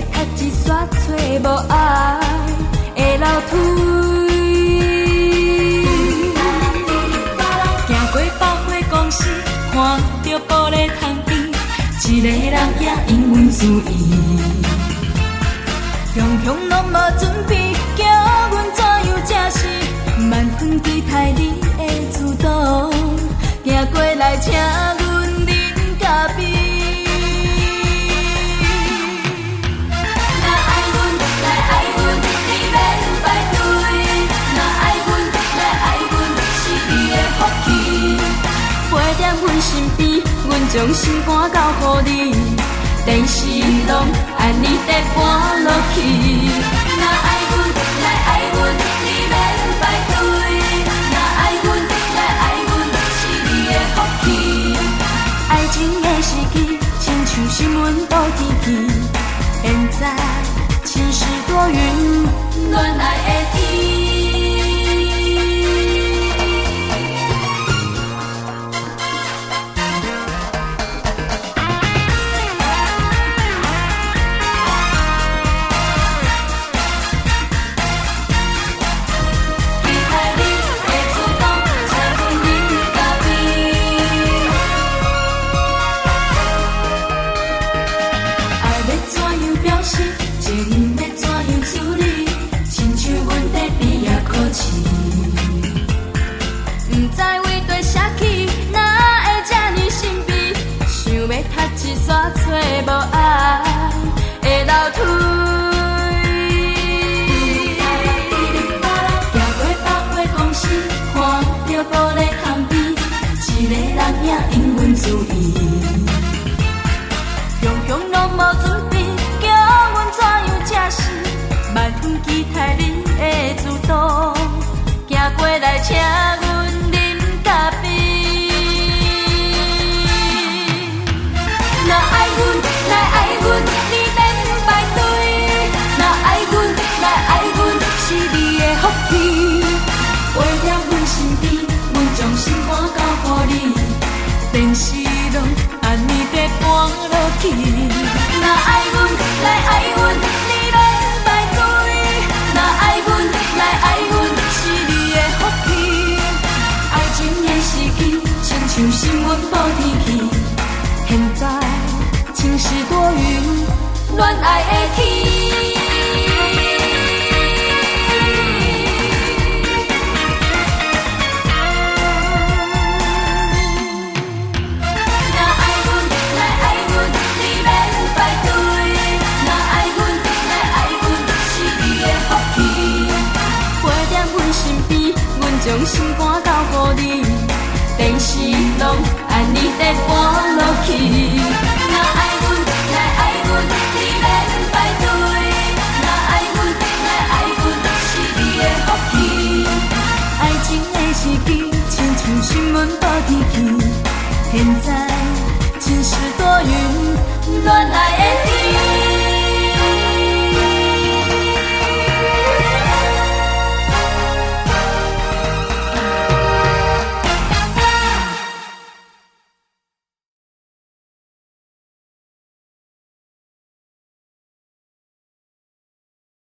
读一撮找无爱的楼梯。行过百货公司，看到玻璃窗边，一个人也因阮注意。样样拢无准备，叫阮怎样正视？万分期待你的主动，行过来请阮饮咖啡。若爱阮，来爱阮，你免排队。若爱阮，来爱阮，是你的福气。陪在阮身边，阮将心肝交予你。电视拢按你在搬落去。若爱阮，来爱阮，你免排队。若爱阮，来爱阮，是你的福气。爱情的时机，亲像新闻报天气。现在晴时多云，恋爱的天。煞找无爱的楼梯，行过百货公司，看到玻璃窗边，一个人也因阮注意。样样拢无准备，叫阮怎样正视？万分期待你的主动，行过来请阮饮咖啡。若爱阮，来爱阮，你免排队。若爱阮，来爱阮，是你的福气。陪在阮身边，阮将心肝交予你。电视拢按你在搬落去。若爱阮，来爱阮，你免排队。若爱阮，来爱阮，是你的福气。爱情的时机，亲像新闻报天气。现在晴时多云，恋爱的天。若爱阮，来爱阮，你免排队。若爱阮，来爱阮，是你的福气。陪在阮身边，阮将心肝交予你。电视拢按你在搬落去。若爱阮，来爱阮，你免排队。若爱阮，来爱阮，是你的福气。爱情的时机，亲像新闻报天气。现在